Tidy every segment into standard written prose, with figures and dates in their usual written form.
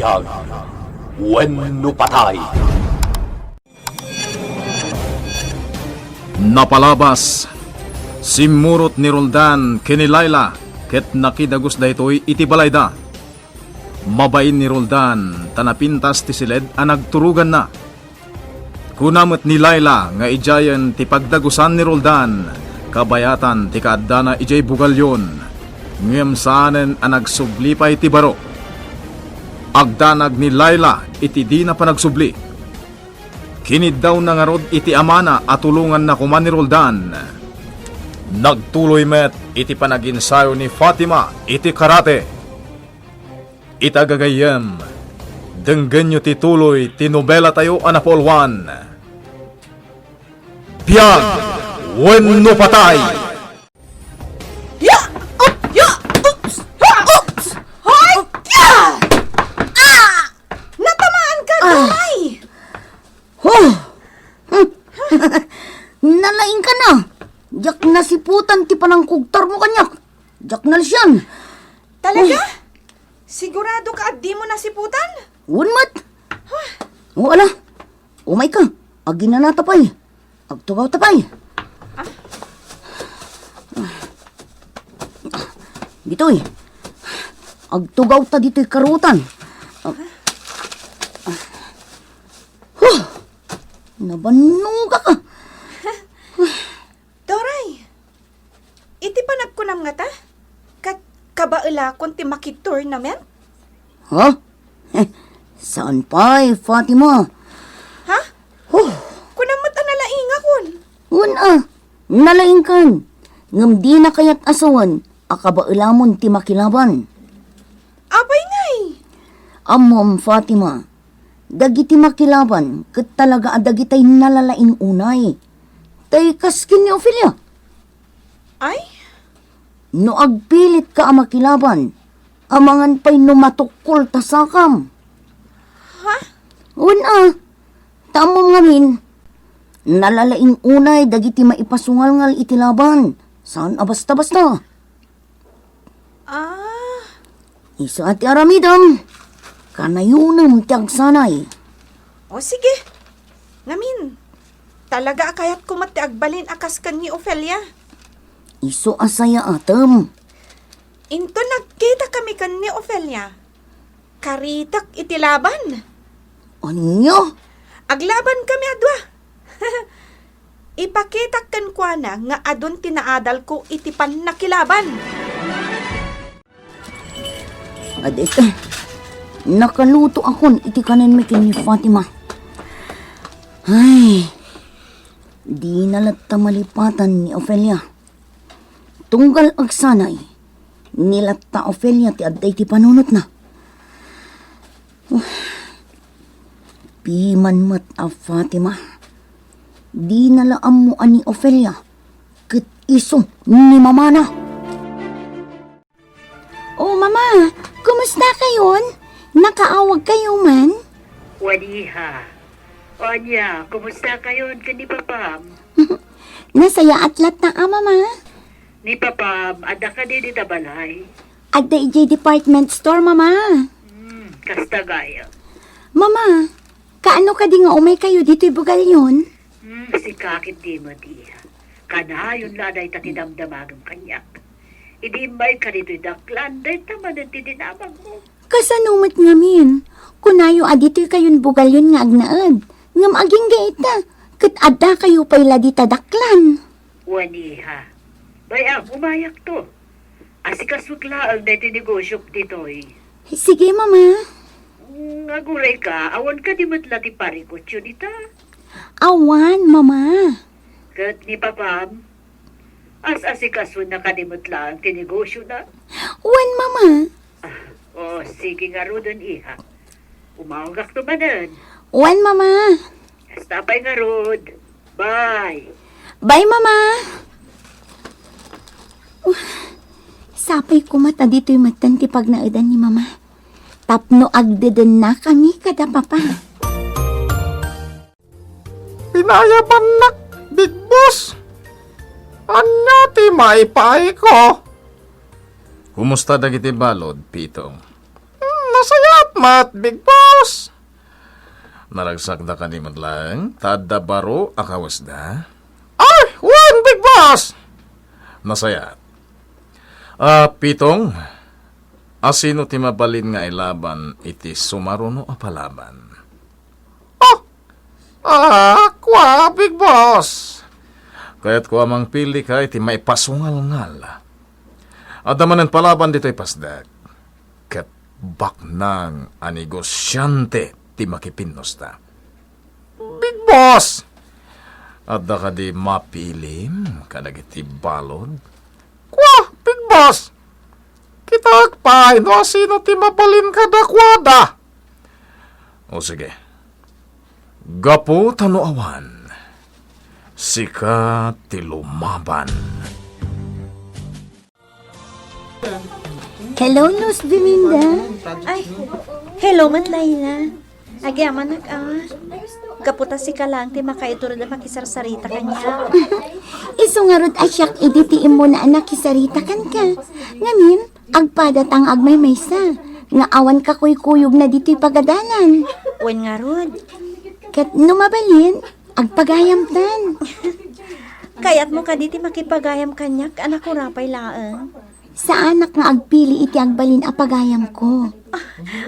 biyag wenno patay. Napalabas si Murot ni Roldan kini Laila ket nakidagos daytoy iti balayda. Mabain ni Roldan tanapintas ti siled a nagturugan na. Kunamot ni Laila nga ijayan ti pagdagusan ni Roldan kabayatan ti kaadda na ijay bugalyon. Ngem saanen a nagsublipay ti baro. Agdanag ni Laila iti di na panagsubli. Kinid daw na nga rod iti amana at tulungan na kuman ni Roldan. Nagtuloy met iti panaginsayo ni Fatima iti karate. Itagagayem, denggen nyo ti tuloy ti nobela tayo anapolwan. Biyag wenno patay. Ya! Ya! Oops! Ha! Oops! Hoy! Ya! Natamaan ka, Doray! Nalaing ka na. Jak nasiputan ti panangkugtar mo kanyak. Jak nalisyan. Talaga? Sigurado ka at di mo nasiputan? Unmat. O ala. Umay ka. Agi na natapay. Agtugaw tapay. Dito'y. Agtugaw ta dito'y karutan. Nabanuga ka. Doray, iti pa nagkunam nga ta? Kabaila kung ti makitournament? Ha? Saan pa'y, Fatima? Ha? Kunam mo ta nalainga kun? Una, nalaing kan. Ngam di na kayat asawan, akabailamon ti makilaban. Abay ngay! Amom, Fatima, dagiti makilaban, kat talaga adagitay nalalaing unay. Tay kaskin ni Ophelia. Ay? No agpilit ka ang makilaban, amangan pa'y numatukol tasakam. Ha? Una, tamom ngamin, nalalaing unay dagiti maipasungal iti laban. Saan basta-basta? Isa ati aramidam, kanayunam tiyag sanay. O sige. Ngamin, talaga akayat kumati agbalin akas kan ni Ophelia. Iso asaya atam. Into nagkita kami kan ni Ophelia. Karitak itilaban. Anyo? Aglaban kami adwa. Ipakitak kan kwa na nga adon tinaadal ko itipan nakilaban. Adik, nakaluto akon iti kanin mikin ni Fatima. Ay, di nalatta malipatan ni Ophelia. Tunggal agsanay, nilatta Ophelia ti adday ti panunot na. Piman mat a Fatima. Di nalaam mo ani Ophelia. Kit iso ni mama na. Oh, mama, kumusta kayon? Nakaawag kayo man? Wadiha. Onya, kumusta kayo ni Papam? Nasaya atlat na mama. Ni Papam, ada ka din ita balay. At the EJ department store, mama. Kasta gaya. Mama, kaano ka di nga umay kayo dito'y bugalyon? Si kakit di mo diha. Kanayon laday tatidamdamagam kanyak. Idimbay ka dito'y daklan, day taman at tidinamag mo. Kasanumat ngamin. Kunayo adito'y kayon bugalyon nga agnaad. Ngam aging gaita. Kat adda kayo pa'y ladita daklan. Waniha. Bayang, umayak to. Asikasukla ang day tinegosyo dito'y. Sige, mama. Aguray ka, awan ka di matla ti parikot yun ita. Awan, mama. Kat ni Papam, asikaso na kadimot lang tinegosyo na. Wan, mama. Sige nga rodon iha. Umawagak to manan. Wan, mama. Stapay nga rod. Bye. Bye, mama. Sapay ko mata dito'y matan ti pagnaidan ni mama. Tapno agdeden na kami kada papa. Pinayaban nak, Big Boss. Anya ti maipay ko. Kumusta dagiti balod, Pitong? nasayat mat, Big Boss. Naragsak na kaniman lang, tada baro akawas da. Ay, wan, Big Boss! Nasayat. Pitong, asino ti mabalin nga ilaban iti sumaruno a palaban? Kwa, Big Boss. Kaya't ko amang pili ka iti maipasungal-ngal. Adamanan palaban dito'y pasdag. Kat baknang anigosyante ti makipinnos ta. Big Boss! Adda ka di mapilim kadag iti balod? Kwa, Big Boss! Kita agpay no asino ti mabalin ka dakwada. O sige. Gapo tano awan, sika ti lumaban. Hello, Luz Biminda. Ay, hello man, Layla. Agyaman kaputa si ka lang, ti makaituro na makisarsarita kanya. Iso nga rod asyak iditiim mo na anak kisarita kan ka. Ngamin, agpadatang agmay maysa. Nga awan ka kuy-kuyog na dito'y pagadanan. Wen nga rod. Kat numabalin, agpagayam tan. Kayat mo ka diti makipagayam kanyak, anak ko rapay laang. Sa anak nga agpili iti agbalin apagayam ko.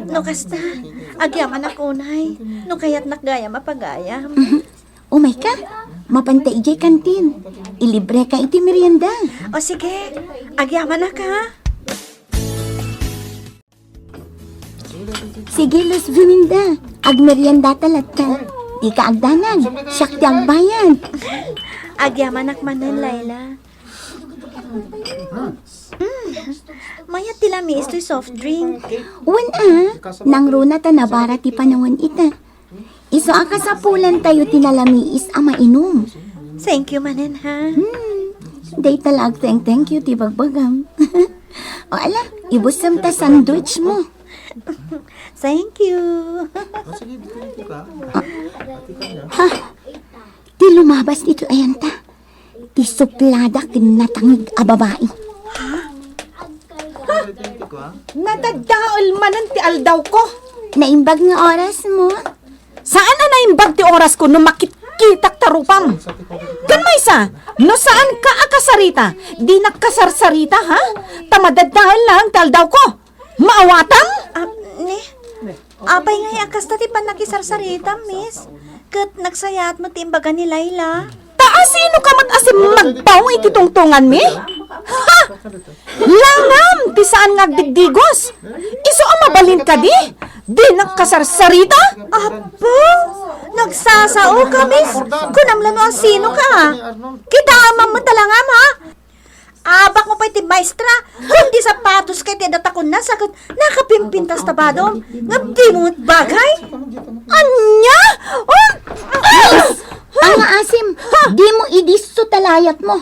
No kasta, agyaman ako unay. No kayat nakgayam apagayam. Umay ka, mapantay ijay kantin. Ilibre ka iti merienda. O sige, agyaman na ka. Sige, Luz Biminda, agmerienda talat ka. Di ka agdanag, siyak ti agbayad. Agyaman akmanan, Layla. Mayat tilami isto'y soft drink. Wan nang runa ta nabara ti panawon ita. Iso akasapulan tayo tinalamiis a mainom. Thank you manen, ha? Day talag thank you ti bagbagam. O ala, ibusam ta sandwich mo. Thank you. Ti lumabas dito ayan ta. Ti suplada kinatangig a babae. Nadadaol manan ti aldaw ko. Naimbag nga oras mo. Saan na naimbag ti oras ko nung makikitak tarupam? Ganmaysa, no saan ka akasarita? Di nakasarsarita, ha? Tamadadaol lang ti aldaw ko. Maawatan? Apay nga akas ta ti panakisarsarita, miss. Kat nagsayat mo ti imbaga ni Layla. Taasino ka mat-asim magbaw iti tungtungan mi? Ha? Langam, ti saan nga digdigos? Iso ang mabalin ka di? Di nagkasarsarita? Apo, nagsasao ka, miss. Kunamlan mo sino ka, ha? Kita amang matalangam, ha? Abak mo pa iti maestra, kundi sapatos kay ti datakon na sakit nakapimpintas tabadom. Ngabdi mo bagay? Anya? Ang asim, di mo idiso talayat mo.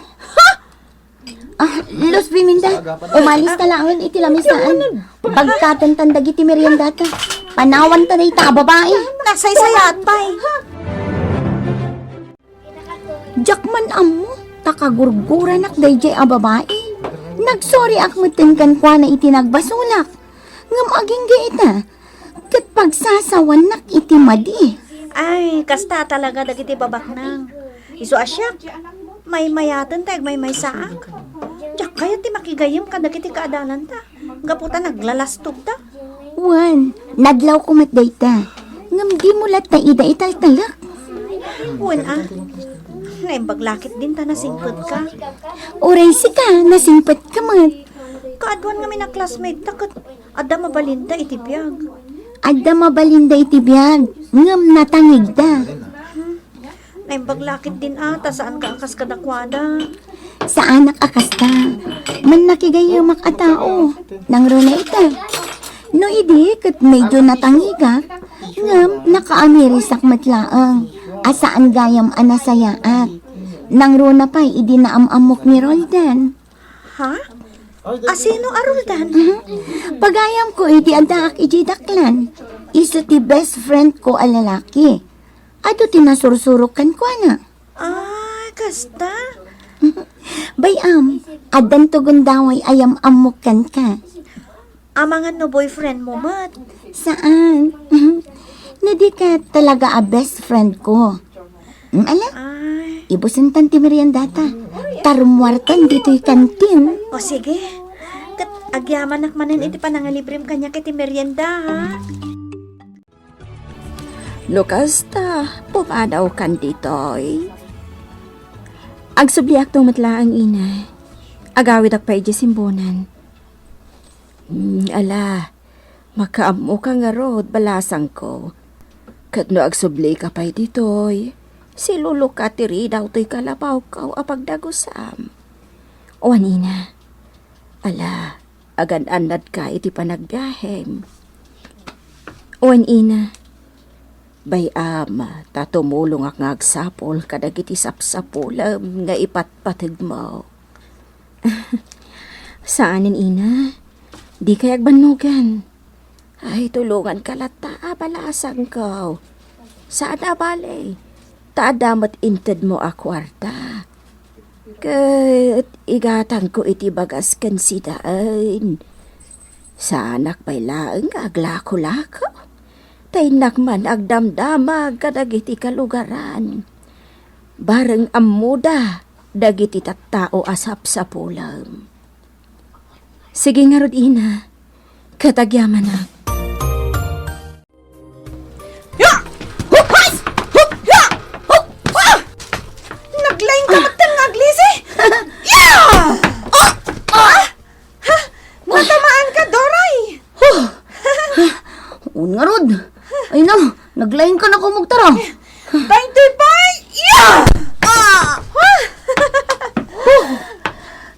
Luz Biminda, umalis ta lang iti lamisaan. Pagkatan tandag iti merienda ka. Panawan ta na ita babae. Nasaysayat pa'y. Jakman amo, takagurgura nak dayjay a babae. Nagsorry akmutin kan kwa na iti nagbasulak. Ngam aging gaita. Kat pagsasawan nak iti madi. Ay, kasta talaga dagiti babaknang. Iso asyak, may mayatan tag may saak. Diyak kaya ti makigayam ka dagiti kaadalan ta. Gaputa naglalastog ta. Wan, nadlaw ko matdayta. Ngam di mo lat na ida italtalak. Wen naibaglakit din ta nasingpet ka. Uray si ka, nasingpat ka mat. Kaadwan nga na classmate ta kat adda mabalinda iti biyag. Adda mabalinda iti biyag, ngam natangig da. Naibaglakit din ata saan ka akas kadakwada. Sa anak akasta, man nakigayamak a tao, nang runa ita. No idi, kat medyo natangigak, ngam nakaamirisak matlaang, asaan gayam anasayaat. Nang runa pa'y idi naamamok ni Roldan. Ha? Asino aruldan? Pagayam ko idi adak iji daklan. Iso ti best friend ko a lalaki. Ato tinasursurukan ko na. Ay, kasta. Bayam, adan tugon daway ayam amukan ka. Amangan no boyfriend mo mat. Saan? Na di ka talaga a best friend ko. Ala, Ay, ibusuntan ti meriendata. Tarumwartan dito'y kantin. o sige. Kat agyaman nakmanin iti panangalibrim kanya kiti merienda, ha? Lukas ta, pumadaw kan ditoy. Agsubliak tumatla ang ina. Agawid ak pa iji simbonan. Ala, makaamo ka nga rod, balasang ko. Kat no agsubli ka pa ditoy, si Lulu Katiri daw to'y kalabaw kaw apagdagusam. O anina, ala, agan-anad ka iti panagbiyahem. O anina, bayam, tatumulong ak ngagsapol kadagiti sapsapulam nga ipatpatid mo. Saanin ina? Di kayag banugan. Ay, tulungan ka lata, balasang ko. Saan abale? Taadamat inted mo akwarta. Kat igatan ko iti bagas kansidaan. Sa anak pa'y laeng aglako-lako. Taynak man agdamdamag kadagiti kalugaran. Bareng amuda, dagiti tattao asap sa pulam. Sige nga rod ina, katagyaman na. Naglaing ka magtangag, Lizzie! Matamaan ka, Doray! Un nga rod. Ay na, naglain ka na kumugtara. Bye!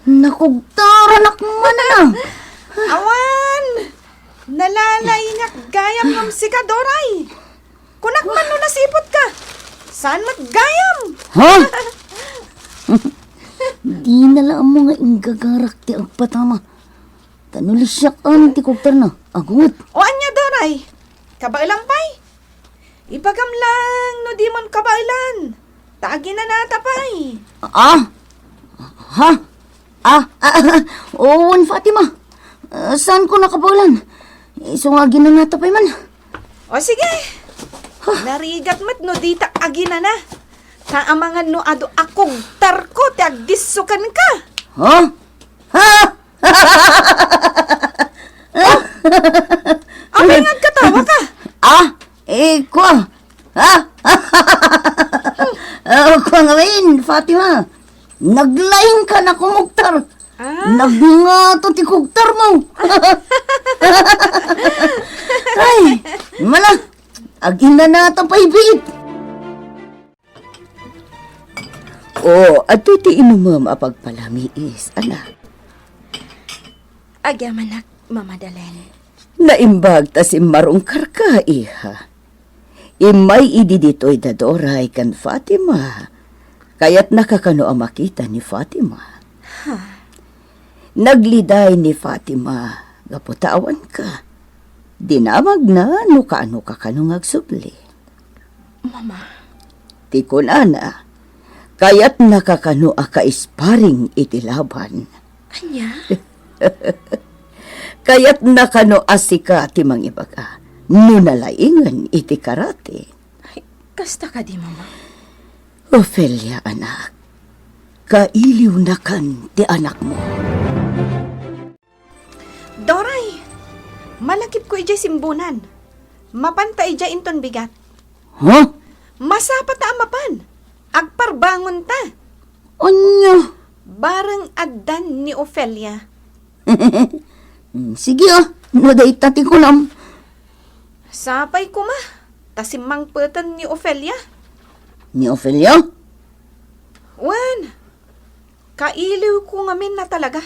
Nakugtara nakman na. Awan! Nalalaingak gayam ng sika, Doray! Kunak man no nasipot ka! Saan matgayam? Ha? Di na lang mga ingagarak ti agpatama. Tanulisyak ang ti kugtar na. Agut. O anya, Doray? Kabailang pay? Ipagam lang no di man kabailan. Tagi na natapay. Owan Fatima. Saan ko nakabawalan? Isungagi na natapay man. O sige. Narigat mat no di tak agi na na. Kaamangan no ado akong tarko ti agdisukan ka. Ha? Ha? Abay nga katawa ka. Kwa. Kwa nga rin, Fatima. Naglaing ka na kumugtar. Nagbingato ti kugtar mo. Ay, mala. Agin na natapay bit. Ato ti inumam apagpalamiis, anak. Agyaman na, Mama Dalen. Naimbag ta si marong karka, iha. Imay idi dito'y dadoray kan Fatima. Kaya't nakakano ang makita ni Fatima. Nagliday ni Fatima, gaputawan ka. Dinamag na, nuka-ano ka kanong agsubli. Mama. Tikon ana, kaya't nakakano a kaisparing itilaban. Anya? Kaya't nakano asika ti mang ibaga, nunalaingan iti karate. Ay, kasta ka di, Mama. Ophelia, anak, kailiw na kan ti anak mo. Doray, malakip ko ijay simbunan. Mapanta ijay inton bigat. Huh? Masapa ta amapan. Agparbangon ta. Anya? Bareng addan ni Ophelia. Sige naday tati ko nam. Sapay ko ma. Tasimang petan ni Ophelia. Ni Ophelia? Wan. Kailiw ko ngamin na talaga.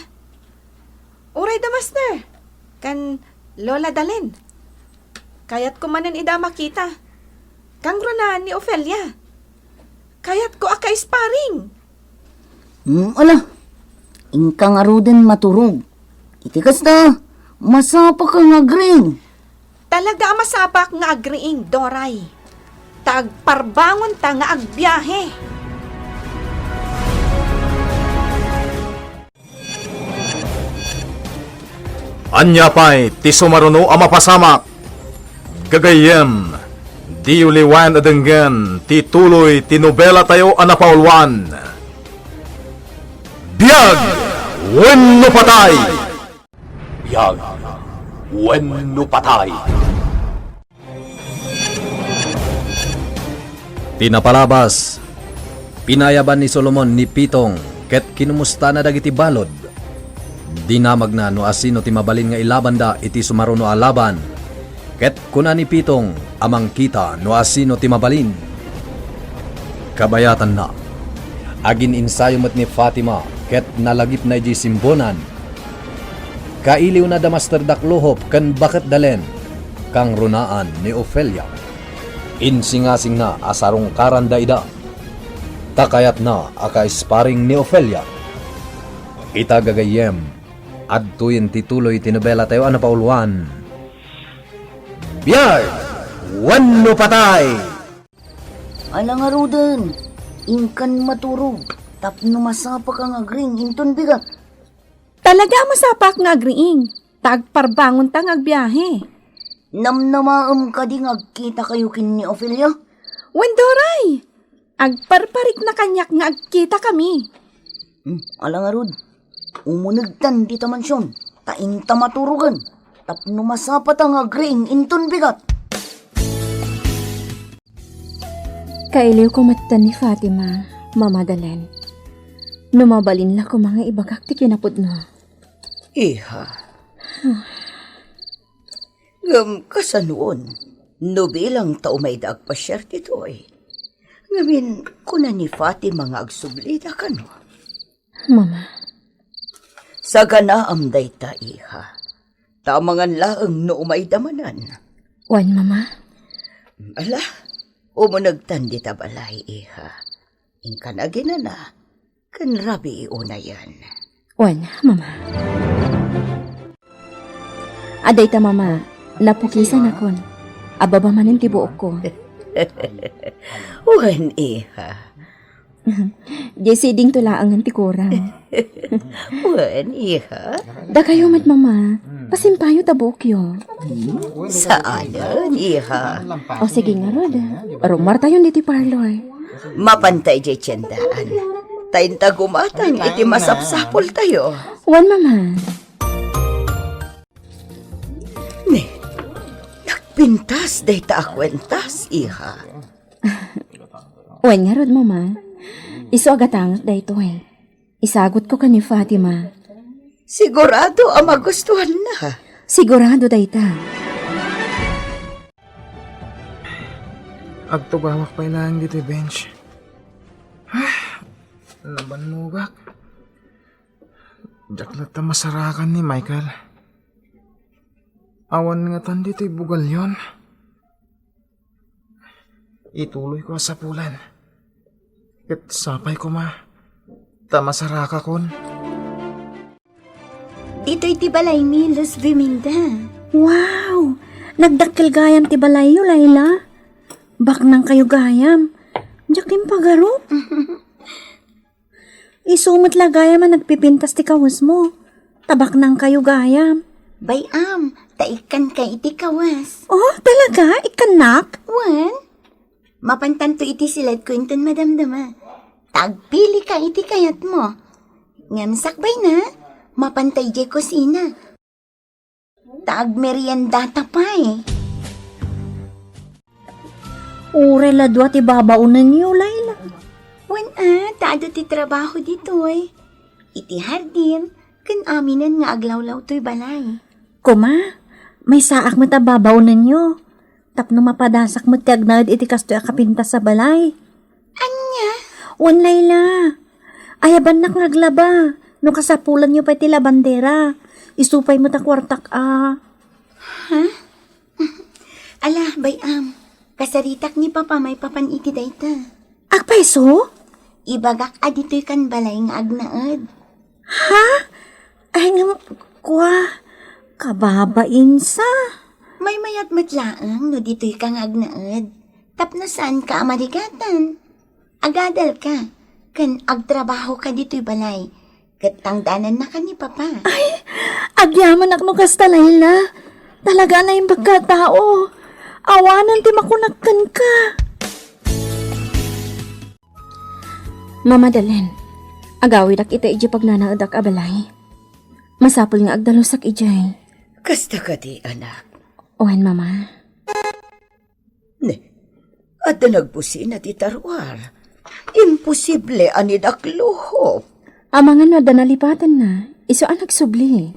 Uray da master. Kan Lola Dalen. Kayat ko manin ida makita. Kang na ni Ophelia. Kayat ko akay sparring. Ala, ingka nga ro din maturog. Itikas na, masapa ka nga green. Talaga masapak nga agriing, Doray. Tagparbangon ta nga agbiyahe. Anya pa'y ti sumaruno ang mapasamak. Gagayem, di uliwan adenggan, tituloy tinobela tayo anapaulwan. Biyag! Wenno patay! Biyag, wenno patay. Pinapalabas, pinayaban ni Solomon ni Pitong ket kinumusta na dagiti balod. Dinamag na no asino ti mabalin nga ilabanda iti sumaruno alaban. Ket kuna ni Pitong amang kita no asino ti mabalin. Kabayatan na. Agin insayo met ni Fatima ket nalagip na iti simbonan. Kailiw na damaster daklohop ken baket dalen kang runaan ni Ofelia. Insingasing na asarong karanda ida. Takayat na aka-sparring ni Ofelia. Itagagayem, adtuyin tituloy tinobela tayo anapaulwan. Biyag! Wenno patay! Alang nga Rodan, ingkan maturog, tapno masapa ka nga gring, inton bigat. Talaga masapak nga agriing. Tagparbangon tang agbiyahe. Namnamaam ka di agkita kayo kin ni Ophelia? Wendoray! Agparparik na kanyak nga agkita kami. Alang nga Rod, umunagtan di tamansyon, tainta maturugan, tapno masapa ta nga gring, inton bigat. Kailiw ko matan ni Fatima, Mama Dalen. Numabalin la ko mga ibagak ti kinapod no. Iha. Ngam kasanuon, no bilang tao may dagpasyar dito eh. Ngamin, kuna ni Fatima nga agsublida ka no. Mama, Sa ganaam day ta iha, tamangan laang no umay damanan. wan mama. Ala, umunagtan di ta balay iha. Ingka na ginana, kan rabi iuna yan. Wan, mama. Aday ta mama, napukisan akon. Ababa manin ti buok ko. Wan iha, Jesse ding tulaangan ti kurang. wan iha. Da kayo mat mama, pasimpayo ta buok yo. Saanan iha? O sige nga rod, rumar tayo di ti parloy. Mapantay di tiyandaan. Tainta gumatang iti masapsapol tayo. Wan mama. Ne, nagpintas day ta akwentas iha. Wan nga rod mama. Iso agatangat da ito eh. Isagot ko ka ni Fatima. Sigurado ang magustuhan na. Sigurado da ita. Agtugawak pa ilang dito bench. Nabanugak. Jaklat ta masarakan ni Michael. Awan nga tan dito'y bugal yon. Ituloy ko sa pulan. Ket sapay ko ma. Tamasaraka kon. Dito'y tibalay mi, Luz Viminda. Wow! Nagdakkel gayam ti balayo, Layla. Bak nang kayo gayam. Jakim pagaro. Isumot la gayam ang nagpipintas ti kawas mo. Tabak nang kayo gayam. Bayam, taikan ka iti kawas. Oh, talaga? Ikanak? Wan? Mapantanto iti silad ko inton madamdama. Tagpili ka iti kayat mo. Ngam sakbay na, mapantay di kusina. Tag merienda tapay. Ure la dua ti babaunan niyo, Layla. Wan taado ti trabaho dito eh. Iti hardin, kan aminan nga aglawlaw to'y balay. Kuma, may saak mo ta babaunan niyo. Tapno mapadasak mo ti agnad iti kastoy akapintas sa balay. Anya? Wan, Layla. Ayaban nak ngaglaba. No kasapulan niyo pa ti labandera. Isupay mo ta kwartak Ala, bayam. Kasaritak ni Papa may papan iti dayta. Agpaiso? Ibagak adito'y kan balay nga agnaad. Ha? Ay nga, kwa, kababain sa. May mayat matlaang no dito'y kang agnaad. Tapno saan ka amarigatan? Agadal ka. Kan agtrabaho ka dito'y balay. Katangdanan na ka ni Papa. Agyaman ak no kasta, Layla. Talaga na yung pagkatao. Awanan ti makunagkan ka. Mama Dalen, agawid ak ita iji pagnanaad ak abalay. Masapol nga agdalusak ijay. Kasta ka di, anak. Ohan, mama. Ne, at nagbusin na ti tarwar. Imposible anidak lohop. Amangan na danalipatan na, iso ang nagsubli.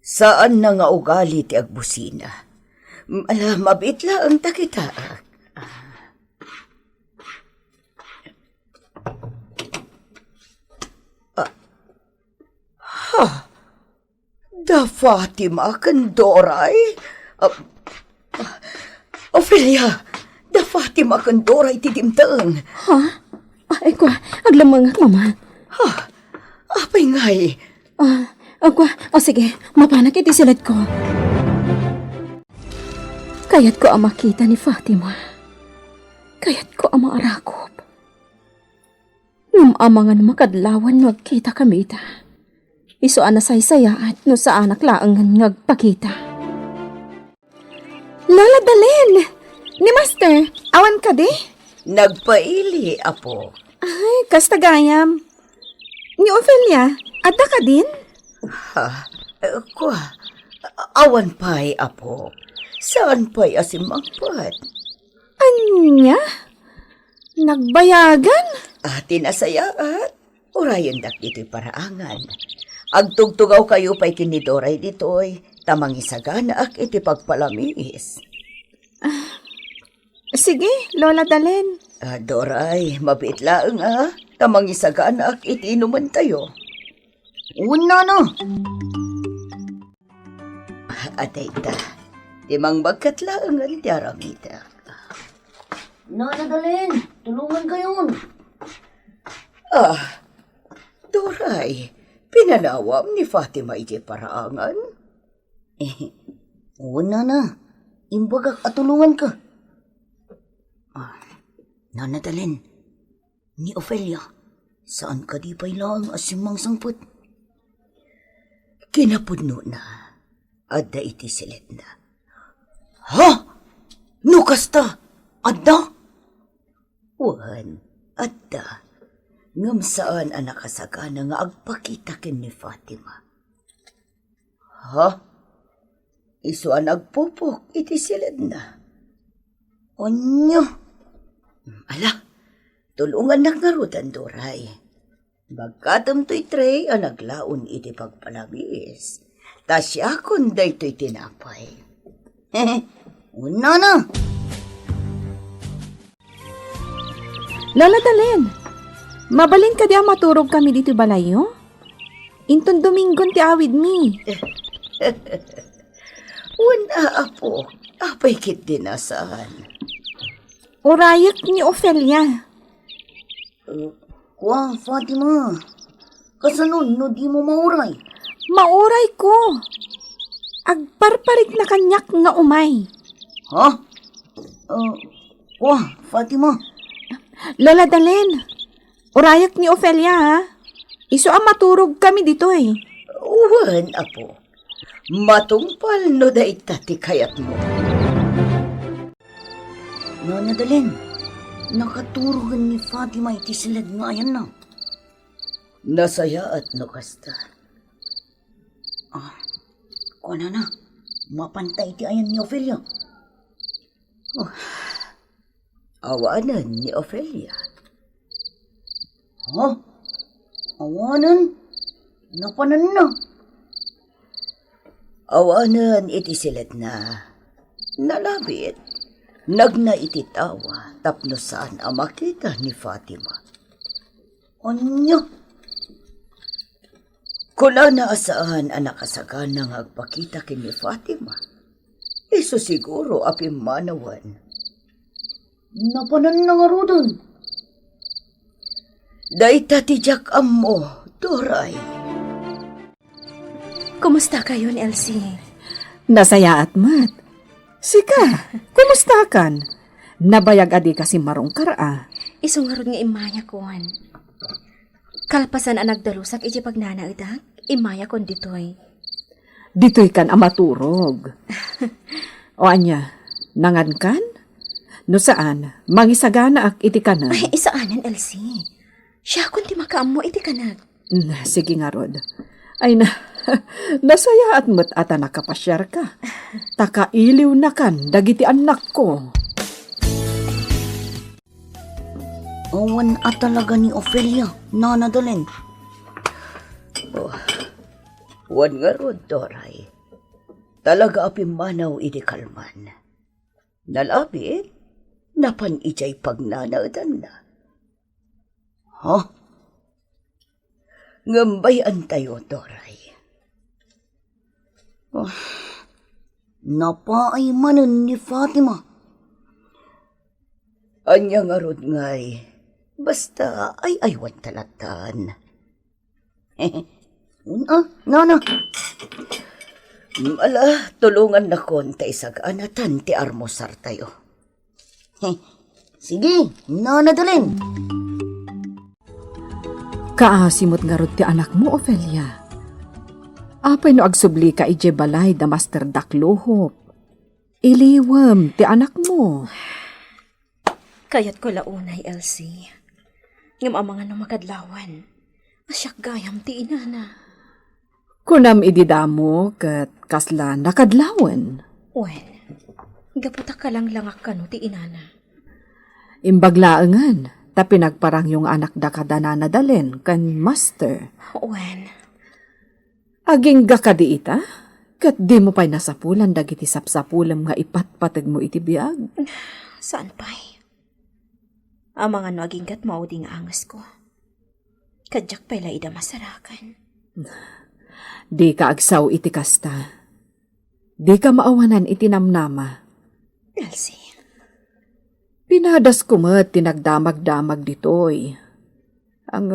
Saan na nga ugali ti agbusina? Mabit lang takita. Da Fatima kan Doray? Ophelia, da Fatima kan Doray ti dimtang. Ha? Ay kwa, aglamang mama. Apay ngay? Sige, mapanak iti silid ko. Kayat ko ang makita ni Fatima. Kayat ko ang maarakop. Ngam amangan makadlawan magkita kami ita. Iso anasay-saya at no sa anak laangan ngagpakita. Lola Dalen! Ni Master, awan ka di? Nagpaili, apo. Ay, kastagayam. Ni Ophelia, adda ka din? Kwa, awan pa'y, apo. Saan pa'y asimangpat? Anya? Nagbayagan? Tinasayaat. Urayan dak ito'y paraangan. Agtugtugaw kayo pa'y kinidoray dito'y. Tamang isagana ak iti pagpalamis. Sige, Lola Dalen. Doray, mabit lang Tamang isagana ak iti inuman tayo. Una no. Atay ta. Timang bagkat lang ang tiaramita. Lola Dalen, tulungan kayon. Doray, pinanawam ni Fatima iti paraangan. Una na. Imbagak at tulungan ka. Nana Dalen, ni Ophelia, saan ka di pa'y lang asimang sangput? Kinapudno na. Adda iti silet na. Ha? Nukasta? Adda? Wan, adda. Ngam saan anak kasagana nga agpakita kin ni Fatima. Ha? Iso ang nagpupok iti silid na. Onyo. Ala, tulungan naknarutan Doray. Bagkatam to'y tray ang naglaon iti pagpalabis. Tasya kun day to'y tinapay. Una na. Lola Dalen, mabalin ka di ang maturog kami dito balayo? Inton Domingon ti awid mi. Una, apo. Apay kit dinasaan. Urayak ni Ophelia. Kwa, Fatima. Kasanon, no di mo mauray. Mauray ko. Agparparig na kanyak nga umay. Ha? Kwa, Fatima. Lola Dalen, urayak ni Ophelia ha. Iso ang maturog kami dito eh. Uwan, apo. Matungpal no da itati kayat mo. Nana Dalen, nakaturugan ni Fatima iti silad nga ayan na. Nasaya at nukasta. Kwa na, mapantay iti ayan ni Ophelia. Awanan ni Ophelia. Ha? Awanan? Napanan na. Awanan iti silet na. Nalabit. Nagna iti tawa tapno saan ang makita ni Fatima. Anya? Kula na asaan ang nakasagana nga agpakita kin ni Fatima. Iso siguro apim manawan. Napanan na nga rodon. Daita tijak ammo, Doray. Kumusta kayo, Elsie? Nasaya at mat. Sika, kumusta kan? Nabayag adi kasi marong kara. Isungarod nga imaya kuhan. Kalpasan ang nagdalusak iti pagnanaidak, imaya kon ditoy. Dito'y kan amaturog. O anya, Nangankan? No saan, mangisagana ak iti kanag. Ay, isaanan, Elsie. Siya kung di makaam mo, iti kanag. Sige nga, Rod. Ay na, nasaya at mo't ata nakapasyar ka. Takailiw na kan, dagiti anak ko. Awan at talaga ni Ophelia, nanadalin. Wan nga rod, Doray. Talaga apimanaw iti kalman. Nalabit, napan ijay pagnanaudan na. Ha? Ngambayan tayo, Doray. Napaay manan ni Fatima. Anya nga rod ngay. Basta ay aywan talatan. No. Ala, tulungan na konti saganatan ti armosar tayo. Sige, nanadalin. Kaasimot nga rod ti anak mo, Ophelia. Apay no agsubli ka ije balay da Master Daklohop. Iliwam ti anak mo. Kayat ko launay, Elsie. Ngam amangan ng makadlawan. Asyak gayam ti inana. Kunam ididamo kat kasla nakadlawan. Wen, gaputa ka lang langak ka no ti inana. Imbaglaangan, ta pinagparang yung anak da kadana dalen kan Master. Wen, Aging gakadi ita? Kat di mo pa'y nasapulan dagiti sapsapulam nga ipatpatag mo iti biyag. saan pa'y? Amangan no aging gat mauding angas ko. Kadyak pa'y laida masarakan. Di ka agsaw iti kasta. Di ka maawanan iti namnama. Elsie, Pinadas ko mo't tinagdamag-damag ditoy. Ang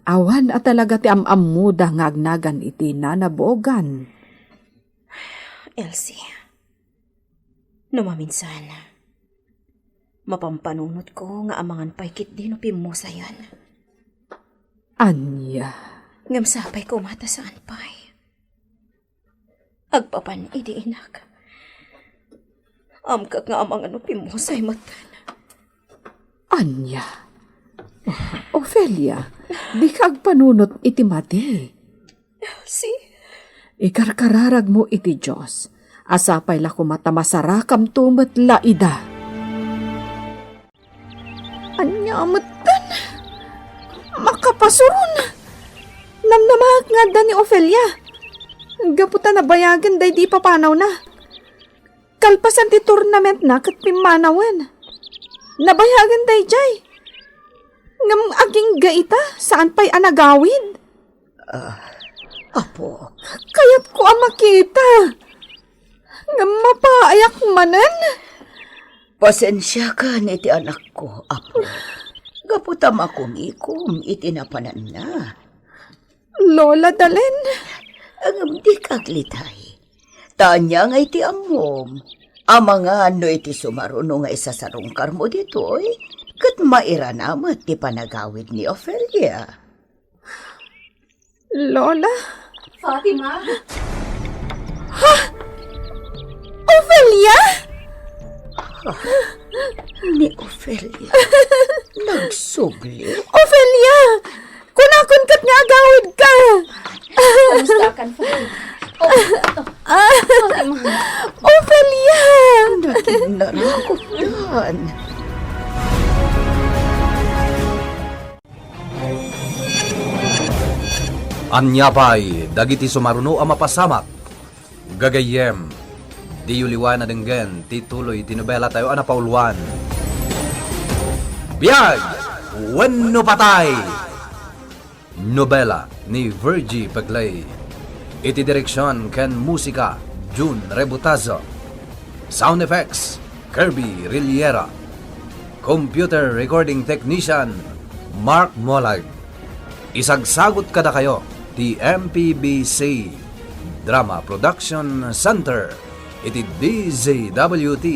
awan at talaga ti amamuda ngagnagan iti nanabogan. Elsie, numaminsan, mapampanunot ko nga amangan pa'y kit di no pimusayan. Anya, Ngam sapay ko mata saan pa'y. Agpapan idi inak. Amkak nga amangan no pimusay matan. Anya. Ophelia, di ka agpanunot iti mati. Elsie, Ikarkararag mo iti Diyos. Asapay la kumata masarakam tumet laida. Anya amatan. Makapasurun. Namnamahak nga da ni Ophelia. Gaputa na bayagan day di papanaw na. Kalpasan ti tournament na kat pimanawan. Nabayagan day jay. Ngam aging gaita saan pa'y anagawid. Apo, Kayat ko ang makita. Nga mapaayak manan. pasensya ka ni iti anak ko, Apo. Gaputam akong ikom, itinapanan na. Lola Dalen. Ang di kaglitay. Tanya nga iti amom. Amangan no iti sumaruno nga isa sa rungkar mo ditoy. Kat mairanamat ti panagawid ni Ophelia. Lola? Fatima? Ophelia? Ni Ophelia. Nagsugli. Ophelia! Kunakon kat nga agawid ka! Kamusta kan, Fatima? Ophelia! Naging narakot yan. Anyapay, dagiti sumaruno a mapasamak. Gagayem, di yuliwan na denggen, tituloy tinubela tayo anapauluan. Biyag, wenno patay. Nobela ni Virgie Paglay. Iti direksyon ken musika, June Rebutazo. Sound effects, Kirby Rilliera. Computer recording technician, Mark Molag. Isagsagot kada kayo, ti MPBC Drama Production Center. Iti DZWT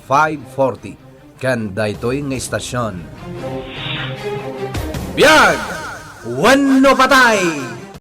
540 ken daytoy nga istasyon. Biyag! Wenno patay!